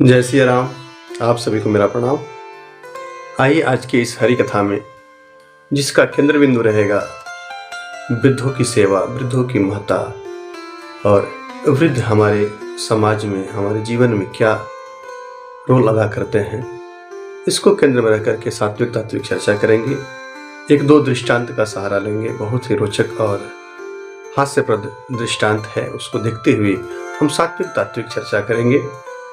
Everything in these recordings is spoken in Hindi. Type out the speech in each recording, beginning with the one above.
जय सिया राम। आप सभी को मेरा प्रणाम। आइए आज की इस हरि कथा में, जिसका केंद्र बिंदु रहेगा वृद्धों की सेवा, वृद्धों की महत्ता और वृद्ध हमारे समाज में, हमारे जीवन में क्या रोल अदा करते हैं, इसको केंद्र में रख करके सात्विक तात्विक चर्चा करेंगे। एक दो दृष्टांत का सहारा लेंगे। बहुत ही रोचक और हास्यप्रद दृष्टांत है, उसको देखते हुए हम सात्विक तात्विक चर्चा करेंगे।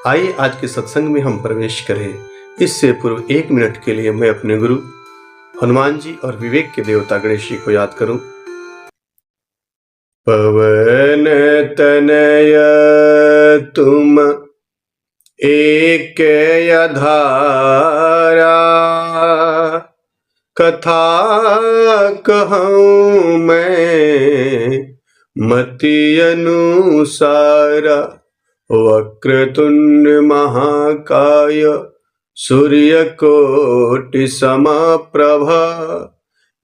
आइए आज के सत्संग में हम प्रवेश करें। इससे पूर्व 1 मिनट के लिए मैं अपने गुरु हनुमान जी और विवेक के देवता गणेश जी को याद करूं। पवन तनय तुम एक आधारा, कथा कहूं मैं मति अनुसारा। वक्रतुंड महाकाय सूर्यकोटि समप्रभा,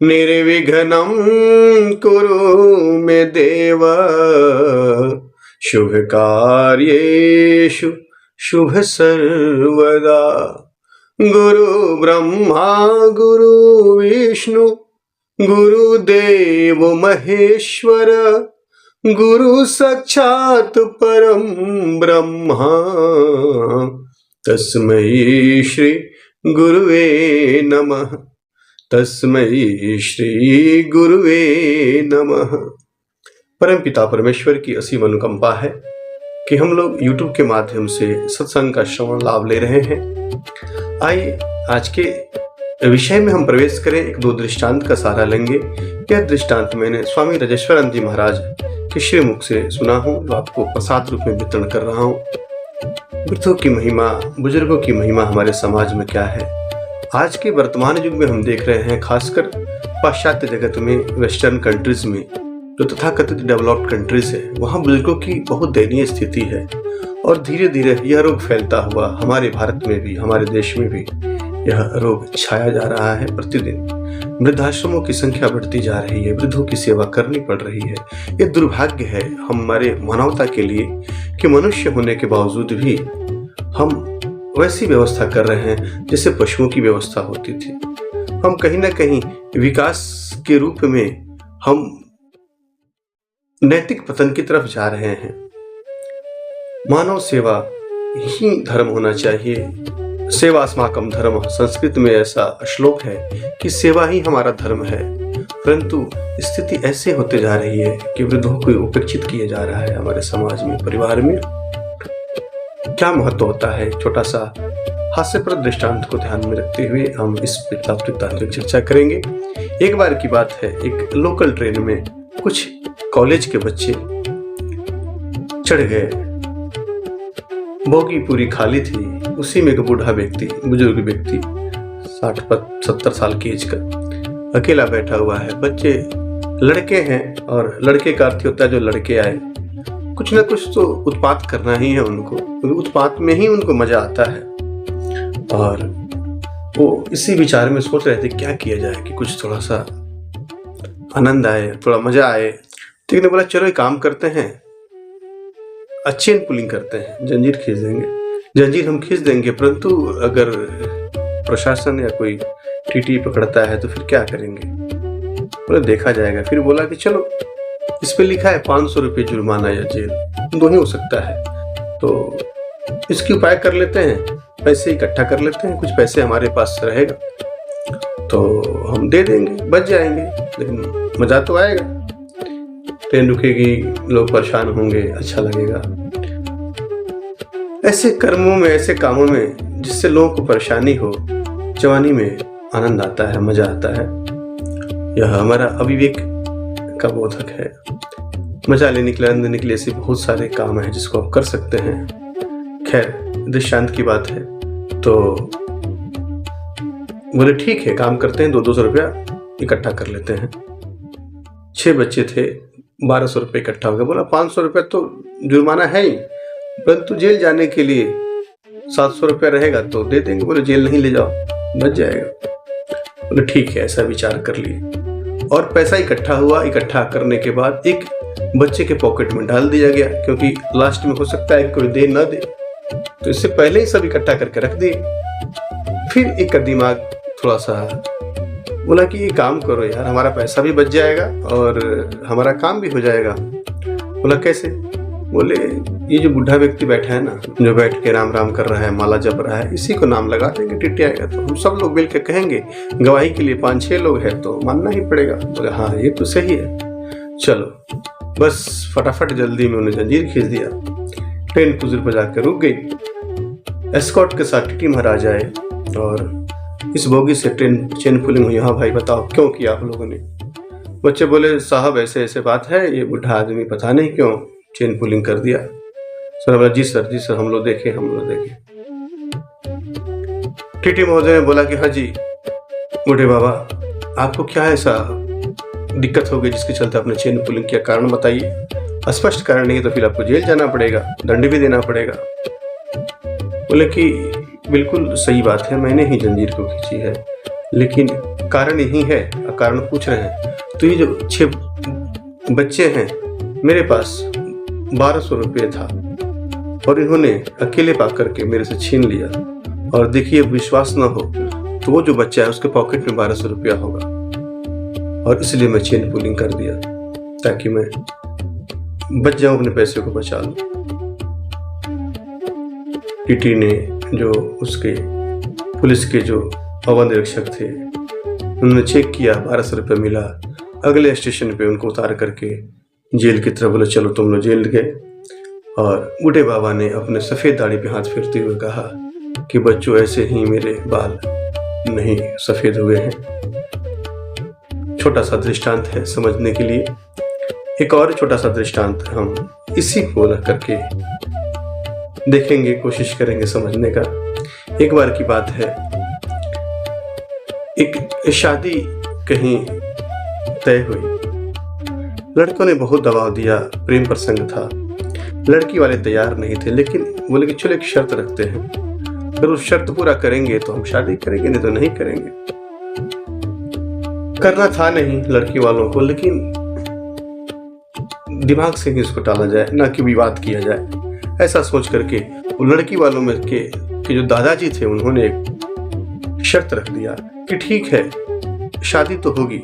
निर्विघ्नं कुरु मे देव, शुभ कार्येषु शुभ सर्वदा। गुरु ब्रह्मा गुरु विष्णु गुरुदेव महेश्वर, गुरु साक्षात् परम ब्रह्मा, तस्मै श्री गुरुवे नमः, तस्मै श्री गुरुवे नमः। परम पिता परमेश्वर की असीम अनुकंपा है कि हम लोग YouTube के माध्यम से सत्संग का श्रवण लाभ ले रहे हैं। आइए आज के विषय में हम प्रवेश करें। एक दो दृष्टांत का सहारा लेंगे। यह दृष्टांत मैंने स्वामी राजेश्वरानंद जी महाराज के श्रीमुख से सुना हूँ, जो आपको प्रसाद रूप में वितरण कर रहा हूँ। वृद्धों की महिमा, बुजुर्गों की महिमा हमारे समाज में क्या है। आज के वर्तमान युग में हम देख रहे हैं, खासकर पाश्चात्य जगत में, वेस्टर्न कंट्रीज में, जो तथाकथित डेवलप्ड कंट्रीज है, वहाँ बुजुर्गों की बहुत दयनीय स्थिति है। और धीरे धीरे यह रोग फैलता हुआ हमारे भारत में भी, हमारे देश में भी यह रोग छाया जा रहा है। प्रतिदिन वृद्धाश्रमों की संख्या बढ़ती जा रही है, वृद्धों की सेवा करनी पड़ रही है। ये दुर्भाग्य है हमारे मानवता के लिए कि मनुष्य होने के बावजूद भी हम वैसी व्यवस्था कर रहे हैं जैसे पशुओं की व्यवस्था होती थी। हम कहीं ना कहीं विकास के रूप में हम नैतिक पतन की तरफ जा रहे हैं। मानव सेवा ही धर्म होना चाहिए। सेवा अस्माकं धर्म, संस्कृत में ऐसा श्लोक है कि सेवा ही हमारा धर्म है। परंतु स्थिति ऐसे होते जा रही है कि वृद्धों को उपेक्षित किया जा रहा है। हमारे समाज में, परिवार में क्या महत्व होता है, छोटा सा हास्यप्रद दृष्टांत को ध्यान में रखते हुए हम इस तात्विक चर्चा करेंगे। एक बार की बात है, एक लोकल ट्रेन में कुछ कॉलेज के बच्चे चढ़ गए। बोगी पूरी खाली थी। उसी में एक बूढ़ा व्यक्ति, बुजुर्ग व्यक्ति, 60-70 साल की एज का, अकेला बैठा हुआ है। बच्चे लड़के हैं, और लड़के का अर्थ होता है जो लड़के आए, कुछ ना कुछ तो उत्पात करना ही है उनको, क्योंकि उत्पात में ही उनको मजा आता है। और वो इसी विचार में सोच रहे थे क्या किया जाए कि कुछ थोड़ा सा आनंद आए, थोड़ा मजा आए। तो ने बोला चलो एक काम करते हैं, चेन पुलिंग करते हैं, जंजीर खींच देंगे। जंजीर हम खींच देंगे, परंतु अगर प्रशासन या कोई टीटी पकड़ता है तो फिर क्या करेंगे? बोले देखा जाएगा। फिर बोला कि चलो इस पे लिखा है 500 रुपये जुर्माना या जेल, दो ही हो सकता है, तो इसकी उपाय कर लेते हैं, पैसे इकट्ठा कर लेते हैं, कुछ पैसे हमारे पास रहेगा तो हम दे देंगे, बच जाएंगे, लेकिन मजा तो आएगा। ट्रेन रुकेगी, लोग परेशान होंगे, अच्छा लगेगा। ऐसे कर्मों में, ऐसे कामों में जिससे लोगों को परेशानी हो, जवानी में आनंद आता है, मजा आता है। यह हमारा अविवेक का बोधक है। मजा लेने के लिए, आनंद लेने के लिए ऐसे बहुत सारे काम हैं जिसको आप कर सकते हैं। खैर, दृष्टांत की बात है तो बोले ठीक है, काम करते हैं, 200 रुपया इकट्ठा कर लेते हैं। 6 बच्चे थे, 1200 रुपये इकट्ठा हो गया। बोला 500 रुपये तो जुर्माना है ही, परंतु जेल जाने के लिए 700 रुपया रहेगा तो दे देंगे। बोले जेल नहीं ले जाओ, बच जाएगा। बोले ठीक है, ऐसा विचार कर लिए। और पैसा इकट्ठा हुआ। इकट्ठा करने के बाद एक बच्चे के पॉकेट में डाल दिया गया, क्योंकि लास्ट में हो सकता है कोई दे न दे। तो इससे पहले ही सब इकट्ठा करके रख दिए। फिर एक का दिमाग थोड़ा सा बोला कि ये काम करो यार, हमारा पैसा भी बच जाएगा और हमारा काम भी हो जाएगा। बोला कैसे? बोले ये जो बूढ़ा व्यक्ति बैठा है ना, जो बैठ के राम राम कर रहा है, माला जप रहा है, इसी को नाम लगा देंगे, टिटियाएगा तो हम सब लोग मिल के कहेंगे, गवाही के लिए 5-6 लोग हैं तो मानना ही पड़ेगा। बोले हाँ ये तो सही है, चलो। बस फटाफट जल्दी में उन्हें जंजीर खींच दिया, ट्रेन पुजर पर जाकर रुक गई। एस्कॉर्ट के साथ टीटी महाराज आए और इस बोगी से ट्रेन चेन पुलिंग हुई। हाँ भाई बताओ क्यों किया आप लोगों ने? बच्चे बोले साहब ऐसे ऐसे बात है, ये बूढ़ा आदमी पता नहीं क्यों चेन पुलिंग कर दिया। सर बोला जी सर हम लोग देखे। टीटी महोदय ने बोला कि हाँ जी बूढ़े बाबा, आपको क्या ऐसा दिक्कत हो गई जिसके चलते आपने चेन पुलिंग किया? कारण बताइए। स्पष्ट कारण नहीं तो फिर आपको जेल जाना पड़ेगा, दंड भी देना पड़ेगा। बोले कि बिल्कुल सही बात है, मैंने ही जंजीर को खींची है, लेकिन कारण यही है, कारण पूछ रहे हैं। तो ये जो 6 बच्चे हैं, मेरे पास 1200 रुपये था और इन्होंने अकेले पा करके मेरे से छीन लिया। और देखिए विश्वास ना हो तो वो जो बच्चा है उसके पॉकेट में 1200 रुपया होगा और इसलिए मैं चेन पुलिंग कर दिया ताकि मैं बच जाऊं, अपने पैसे को बचा लूं। टीटी ने जो उसके पुलिस के जो अवर निरीक्षक थे उन्होंने चेक किया, 1200 रुपये मिला। अगले स्टेशन पे उनको उतार करके जेल की तरफ बोले चलो तुम लोग जेल गए। और बूढ़े बाबा ने अपने सफ़ेद दाढ़ी पे हाथ फेरते हुए कहा कि बच्चों ऐसे ही मेरे बाल नहीं सफ़ेद हुए हैं। छोटा सा दृष्टांत है समझने के लिए। एक और छोटा सा दृष्टांत हम इसी को रख करके देखेंगे, कोशिश करेंगे समझने का। एक बार की बात है, एक शादी कहीं तय हुई। लड़कों ने बहुत दबाव दिया, प्रेम प्रसंग था, लड़की वाले तैयार नहीं थे, लेकिन बोले कि चलो एक शर्त रखते हैं, अगर उस शर्त पूरा करेंगे तो हम शादी करेंगे, नहीं तो नहीं करेंगे। करना था नहीं लड़की वालों को, लेकिन दिमाग से ही इसको टाला जाए, ना कि विवाद किया जाए। ऐसा सोच करके वो लड़की वालों में के जो दादाजी थे उन्होंने एक शर्त रख दिया कि ठीक है शादी तो होगी,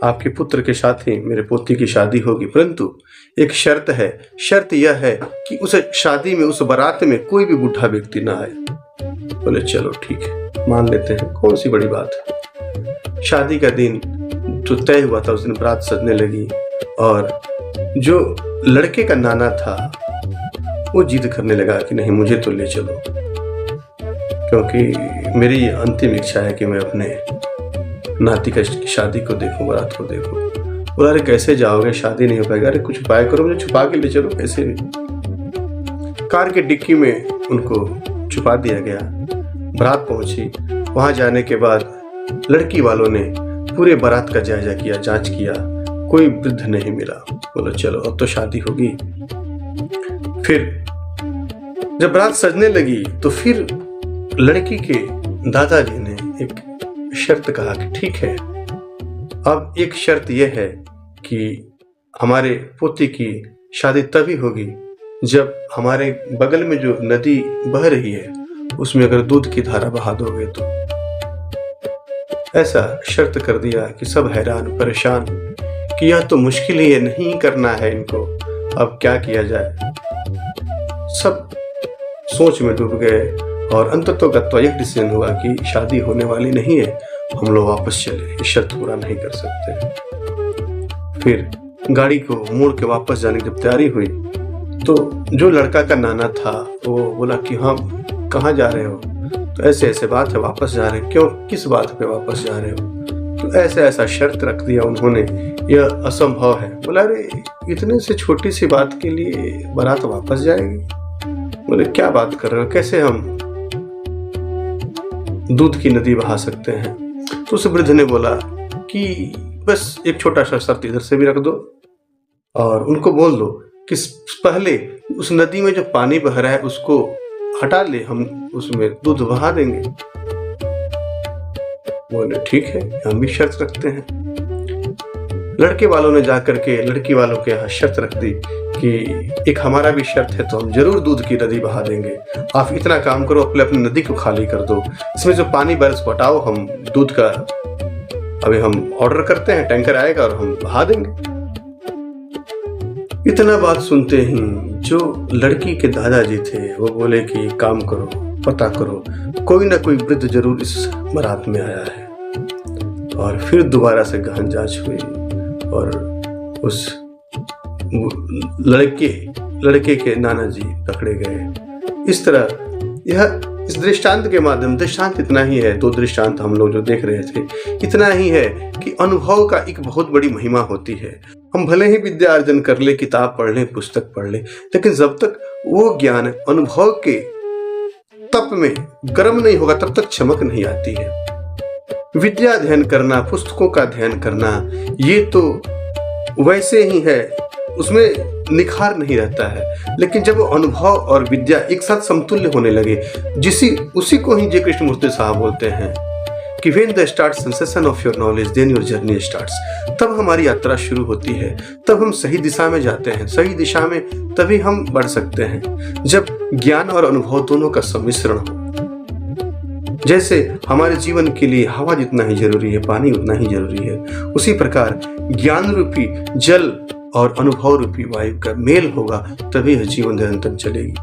आपके पुत्र के साथ ही मेरे पोती की शादी होगी, परंतु एक शर्त है। शर्त यह है कि उस शादी में, उस बारात में कोई भी बूढ़ा व्यक्ति ना आए। बोले चलो ठीक है, मान लेते हैं, कौन सी बड़ी बात है। शादी का दिन जो तय हुआ था उस दिन बारात सजने लगी और जो लड़के का नाना था वो जिद करने लगा कि नहीं मुझे तो ले चलो, क्योंकि मेरी अंतिम इच्छा है कि मैं अपने नाती की शादी को देखूं, बारात को देखूं। बोला अरे कैसे जाओगे, शादी नहीं हो पाएगा। अरे कुछ उपाय करो, मुझे छुपा के ले चलो कैसे भी। कार के डिक्की में उनको छुपा दिया गया। बारात पहुंची, वहां जाने के बाद लड़की वालों ने पूरे बारात का जायजा किया, जांच किया, कोई वृद्ध नहीं मिला। बोलो चलो अब तो शादी होगी। फिर जब बारात सजने लगी तो फिर लड़की के दादाजी ने एक शर्त कहा कि ठीक है, अब एक शर्त यह है कि हमारे पोती की शादी तभी होगी जब हमारे बगल में जो नदी बह रही है उसमें अगर दूध की धारा बहा दोगे तो। ऐसा शर्त कर दिया कि सब हैरान परेशान कि यह तो मुश्किल ही है, नहीं करना है इनको, अब क्या किया जाए। सब सोच में डूब गए और अंततः यह डिसीजन हुआ कि शादी होने वाली नहीं है, हम लोग वापस चले, ये शर्त पूरा नहीं कर सकते। फिर गाड़ी को मोड़ के वापस जाने की जब तैयारी हुई तो जो लड़का का नाना था वो बोला कि हाँ कहाँ जा रहे हो? तो ऐसे ऐसे बात है, वापस जा रहे हैं। क्यों, किस बात पे वापस जा रहे हो? तो ऐसे ऐसा शर्त रख दिया उन्होंने, यह असंभव है। बोला अरे इतने से छोटी सी बात के लिए बारात वापस जाएगी? बोले क्या बात कर रहे हो, कैसे हम दूध की नदी बहा सकते हैं? तो उस वृद्ध ने बोला कि बस एक छोटा सा शर्त इधर से भी रख दो और उनको बोल दो कि पहले उस नदी में जो पानी बह रहा है उसको हटा ले, हम उसमें दूध बहा देंगे। बोले ठीक है, हम भी शर्त रखते हैं। लड़के वालों ने जाकर के लड़की वालों के यहाँ शर्त रख दी कि एक हमारा भी शर्त है, तो हम जरूर दूध की नदी बहा देंगे, आप इतना काम करो, अपनी नदी को खाली कर दो, इसमें जो पानी बरस हटाओ, हम दूध का अभी हम ऑर्डर करते हैं, टैंकर आएगा और हम बहा देंगे। इतना बात सुनते ही जो लड़की के दादाजी थे वो बोले कि काम करो, पता करो, कोई ना कोई वृद्ध जरूर इस बारात में आया है। और फिर दोबारा से गहन जांच हुई और उस लड़के के नाना जी पकड़े गए। इस तरह इस दृष्टांत के माध्यम, दृष्टांत इतना ही है, दो दृष्टांत हम लोग जो देख रहे थे, इतना ही है कि अनुभव का एक बहुत बड़ी महिमा होती है। हम भले ही विद्या अर्जन कर ले, किताब पढ़ ले, पुस्तक पढ़ ले, लेकिन जब तक वो ज्ञान अनुभव के तप में गर्म नहीं होगा तब तक चमक नहीं आती है। विद्या अध्ययन करना, पुस्तकों का अध्ययन करना, ये तो वैसे ही है, उसमें निखार नहीं रहता है। लेकिन जब अनुभव और विद्या एक साथ समतुल्य होने लगे, उसी को ही जय कृष्णमूर्ति साहब बोलते हैं कि when the start sensation of your knowledge then your journey starts। तब हमारी यात्रा शुरू होती है, तब हम सही दिशा में जाते हैं। सही दिशा में तभी हम बढ़ सकते हैं जब ज्ञान और अनुभव दोनों का सम्मिश्रण हो। जैसे हमारे जीवन के लिए हवा जितना ही जरूरी है, पानी उतना ही जरूरी है, उसी प्रकार ज्ञान रूपी जल और अनुभव रूपी वायु का मेल होगा, तभी यह जीवन निरंतर चलेगी।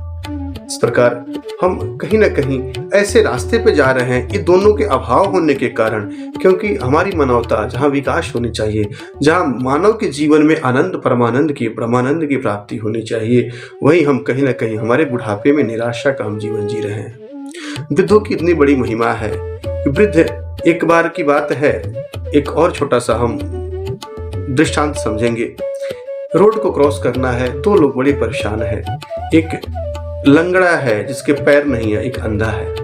इस प्रकार हम कहीं ना कहीं ऐसे रास्ते पे जा रहे हैं, ये दोनों के अभाव होने के कारण, क्योंकि हमारी मानवता जहाँ विकास होनी चाहिए, जहाँ मानव के जीवन में आनंद, परमानंद की, ब्रह्मानंद की प्राप्ति होनी चाहिए, वहीं हम कहीं ना कहीं हमारे बुढ़ापे में निराशा का हम जीवन जी रहे हैं। वृद्धों की इतनी बड़ी महिमा है कि वृद्ध, एक बार की बात है, एक और छोटा सा हम दृष्टांत समझेंगे। रोड को क्रॉस करना है, दो लोग बड़े परेशान है। एक लंगड़ा है जिसके पैर नहीं है, एक अंधा है।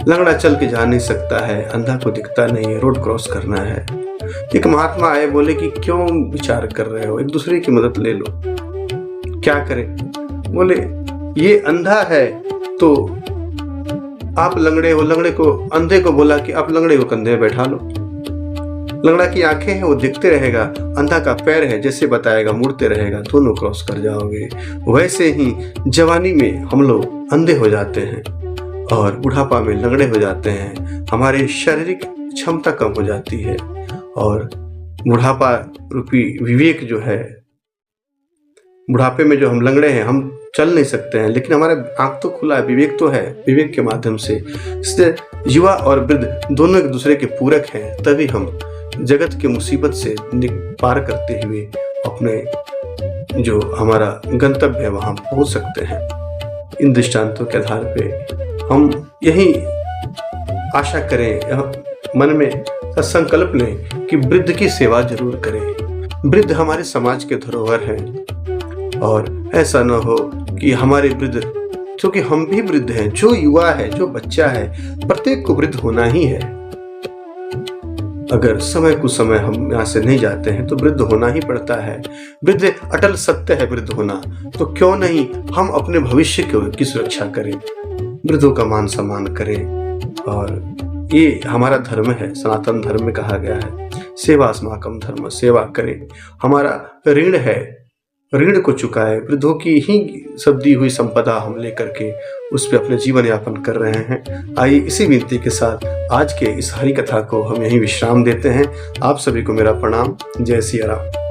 लंगड़ा चल के जा नहीं सकता है, अंधा को दिखता नहीं है, रोड क्रॉस करना है। एक महात्मा आए, बोले कि क्यों विचार कर रहे हो, एक दूसरे की मदद ले लो। क्या करें? बोले ये अंधा है तो आप लंगड़े हो, लंगड़े को, अंधे को बोला कि आप लंगड़े को कंधे में बैठा लो। लंगड़ा की आंखें हैं, वो दिखते रहेगा, अंधा का पैर है, जैसे बताएगा मुड़ते रहेगा, दोनों क्रॉस कर जाओगे। वैसे ही जवानी में हम लोग अंधे हो जाते हैं और बुढ़ापा में लंगड़े हो जाते हैं। हमारी शारीरिक क्षमता कम हो जाती है और बुढ़ापा रूपी विवेक जो है, बुढ़ापे में जो हम लंगड़े हैं, हम चल नहीं सकते हैं, लेकिन हमारा आंख तो खुला है, विवेक तो है, विवेक के माध्यम से। इसलिए युवा और वृद्ध दोनों एक दूसरे के पूरक हैं, तभी हम जगत के मुसीबत से पार करते हुए अपने जो हमारा गंतव्य है वहां पहुंच सकते हैं। इन दृष्टांतों के आधार पे हम यही आशा करें, मन में संकल्प लें कि वृद्ध की सेवा जरूर करें। वृद्ध हमारे समाज के धरोहर हैं और ऐसा न हो कि हमारे वृद्ध, क्योंकि हम भी वृद्ध हैं, जो युवा है, जो बच्चा है, प्रत्येक को वृद्ध होना ही है। अगर समय कुछ समय हम यहाँ से नहीं जाते हैं तो वृद्ध होना ही पड़ता है। वृद्ध अटल सत्य है वृद्ध होना, तो क्यों नहीं हम अपने भविष्य की सुरक्षा करें, वृद्धों का मान सम्मान करें। और ये हमारा धर्म है, सनातन धर्म में कहा गया है, सेवा अस्माकं धर्म, सेवा करें, हमारा ऋण है, ऋण को चुकाए। वृद्धों की ही सब दी हुई संपदा हम लेकर के उस पर अपने जीवन यापन कर रहे हैं। आइए इसी विनती के साथ आज के इस हरि कथा को हम यहीं विश्राम देते हैं। आप सभी को मेरा प्रणाम। जय सिया राम।